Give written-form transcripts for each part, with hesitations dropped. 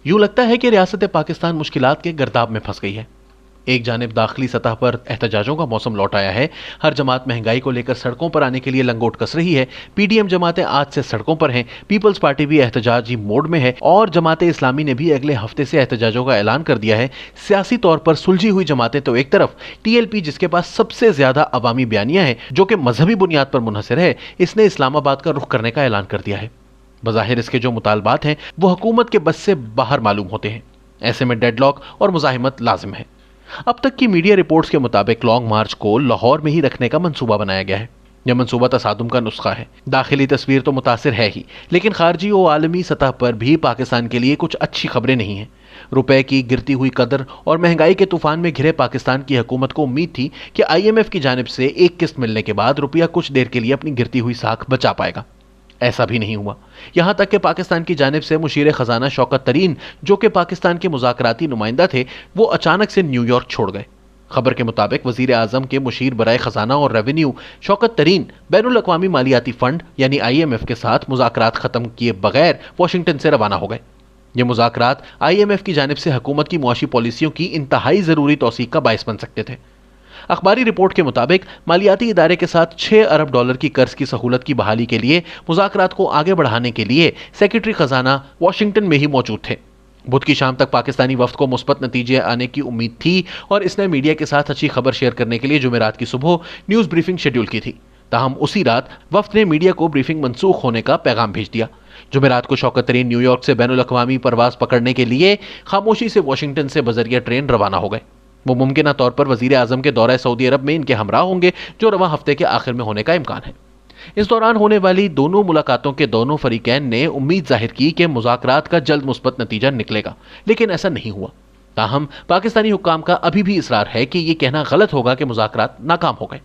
یوں لگتا ہے کہ ریاست پاکستان مشکلات کے گرداب میں پھنس گئی ہے۔ ایک جانب داخلی سطح پر احتجاجوں کا موسم لوٹ آیا ہے، ہر جماعت مہنگائی کو لے کر سڑکوں پر آنے کے لیے لنگوٹ کس رہی ہے۔ پی ڈی ایم جماعتیں آج سے سڑکوں پر ہیں، پیپلز پارٹی بھی احتجاجی موڈ میں ہے اور جماعت اسلامی نے بھی اگلے ہفتے سے احتجاجوں کا اعلان کر دیا ہے۔ سیاسی طور پر سلجھی ہوئی جماعتیں تو ایک طرف، ٹی ایل پی جس کے پاس سب سے زیادہ عوامی بیانیہ ہے جو کہ مذہبی بنیاد پر منحصر ہے، اس نے اسلام آباد کا رخ کرنے کا اعلان کر دیا ہے۔ بظاہر اس کے جو مطالبات ہیں وہ حکومت کے بس سے باہر معلوم ہوتے ہیں، ایسے میں ڈیڈ لاک اور مزاحمت لازم ہے۔ اب تک کی میڈیا رپورٹس کے مطابق لانگ مارچ کو لاہور میں ہی رکھنے کا منصوبہ بنایا گیا ہے۔ یہ منصوبہ تصادم کا نسخہ ہے، داخلی تصویر تو متاثر ہے ہی، لیکن خارجی و عالمی سطح پر بھی پاکستان کے لیے کچھ اچھی خبریں نہیں ہیں۔ روپے کی گرتی ہوئی قدر اور مہنگائی کے طوفان میں گھرے پاکستان کی حکومت کو امید تھی کہ آئی ایم ایف کی جانب سے ایک قسط ملنے کے بعد روپیہ کچھ دیر کے لیے اپنی گرتی ہوئی ساکھ بچا پائے گا۔ ایسا بھی نہیں ہوا، یہاں تک کہ پاکستان کی جانب سے مشیر خزانہ شوکت ترین، جو کہ پاکستان کے مذاکراتی نمائندہ تھے، وہ اچانک سے نیو یارک چھوڑ گئے۔ خبر کے مطابق وزیر اعظم کے مشیر برائے خزانہ اور ریونیو شوکت ترین بین الاقوامی مالیاتی فنڈ یعنی آئی ایم ایف کے ساتھ مذاکرات ختم کیے بغیر واشنگٹن سے روانہ ہو گئے۔ یہ مذاکرات آئی ایم ایف کی جانب سے حکومت کی معاشی پالیسیوں کی انتہائی ضروری توثیق کا باعث بن سکتے تھے۔ اخباری رپورٹ کے مطابق مالیاتی ادارے کے ساتھ 6 ارب ڈالر کی قرض کی سہولت کی بحالی کے لیے مذاکرات کو آگے بڑھانے کے لیے سیکرٹری خزانہ واشنگٹن میں ہی موجود تھے۔ بدھ کی شام تک پاکستانی وفد کو مثبت نتیجے آنے کی امید تھی اور اس نے میڈیا کے ساتھ اچھی خبر شیئر کرنے کے لیے جمعرات کی صبح نیوز بریفنگ شیڈول کی تھی۔ تاہم اسی رات وفد نے میڈیا کو بریفنگ منسوخ ہونے کا پیغام بھیج دیا۔ جمعرات کو شوکت ترین نیو یارک سے بین الاقوامی پرواز پکڑنے کے لیے خاموشی سے واشنگٹن سے بذریعہ ٹرین روانہ ہو گئے۔ وہ ممکنہ طور پر وزیر اعظم کے دورہ سعودی عرب میں ان کے ہمراہ ہوں گے، جو رواں ہفتے کے آخر میں ہونے کا امکان ہے۔ اس دوران ہونے والی دونوں ملاقاتوں کے دونوں فریقین نے امید ظاہر کی کہ مذاکرات کا جلد مثبت نتیجہ نکلے گا، لیکن ایسا نہیں ہوا۔ تاہم پاکستانی حکام کا ابھی بھی اصرار ہے کہ یہ کہنا غلط ہوگا کہ مذاکرات ناکام ہو گئے۔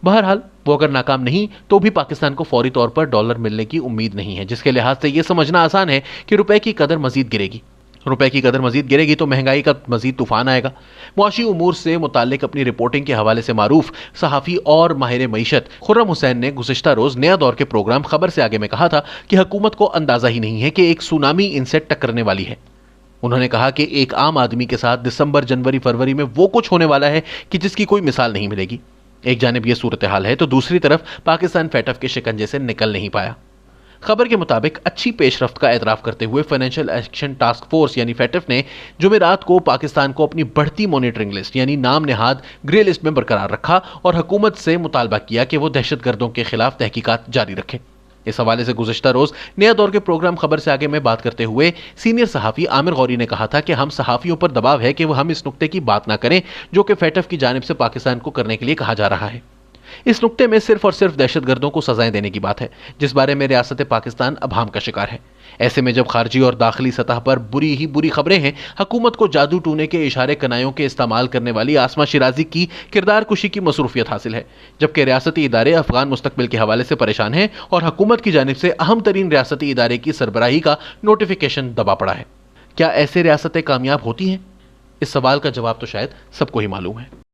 بہرحال وہ اگر ناکام نہیں تو بھی پاکستان کو فوری طور پر ڈالر ملنے کی امید نہیں ہے، جس کے لحاظ سے یہ سمجھنا آسان ہے کہ روپے کی قدر مزید گرے گی۔ روپے کی قدر مزید گرے گی تو مہنگائی کا مزید طوفان آئے گا۔ معاشی امور سے متعلق اپنی رپورٹنگ کے حوالے سے معروف صحافی اور ماہر معیشت خرم حسین نے گزشتہ روز نیا دور کے پروگرام خبر سے آگے میں کہا تھا کہ حکومت کو اندازہ ہی نہیں ہے کہ ایک سونامی ان سے ٹکرنے والی ہے۔ انہوں نے کہا کہ ایک عام آدمی کے ساتھ دسمبر، جنوری، فروری میں وہ کچھ ہونے والا ہے کہ جس کی کوئی مثال نہیں ملے گی۔ ایک جانب یہ صورتحال ہے تو دوسری طرف پاکستان فیٹف کے شکنجے سے نکل نہیں پایا۔ خبر کے مطابق اچھی پیش رفت کا اعتراف کرتے ہوئے فائنینشیل ایکشن ٹاسک فورس یعنی فیٹف نے جمعرات کو پاکستان کو اپنی بڑھتی مانیٹرنگ لسٹ یعنی نام نہاد گرے لسٹ میں برقرار رکھا اور حکومت سے مطالبہ کیا کہ وہ دہشت گردوں کے خلاف تحقیقات جاری رکھے۔ اس حوالے سے گزشتہ روز نیا دور کے پروگرام خبر سے آگے میں بات کرتے ہوئے سینئر صحافی عامر غوری نے کہا تھا کہ ہم صحافیوں پر دباؤ ہے کہ وہ ہم اس نقطے کی بات نہ کریں جو کہ فیٹف کی جانب سے پاکستان کو کرنے کے لیے کہا جا رہا ہے۔ اس نقطے میں صرف اور صرف دہشت گردوں کو سزائیں دینے کی بات ہے، جس بارے میں ریاست پاکستان ابہام کا شکار ہے۔ ایسے میں جب خارجی اور داخلی سطح پر بری ہی بری خبریں ہیں، حکومت کو جادو ٹونے کے اشارے کنایوں کے استعمال کرنے والی آسما شیرازی کی کردار کشی کی مصروفیت حاصل ہے، جبکہ ریاستی ادارے افغان مستقبل کے حوالے سے پریشان ہیں اور حکومت کی جانب سے اہم ترین ریاستی ادارے کی سربراہی کا نوٹیفیکیشن دبا پڑا ہے۔ کیا ایسے ریاستیں کامیاب ہوتی ہیں؟ اس سوال کا جواب تو شاید سب کو ہی معلوم ہے۔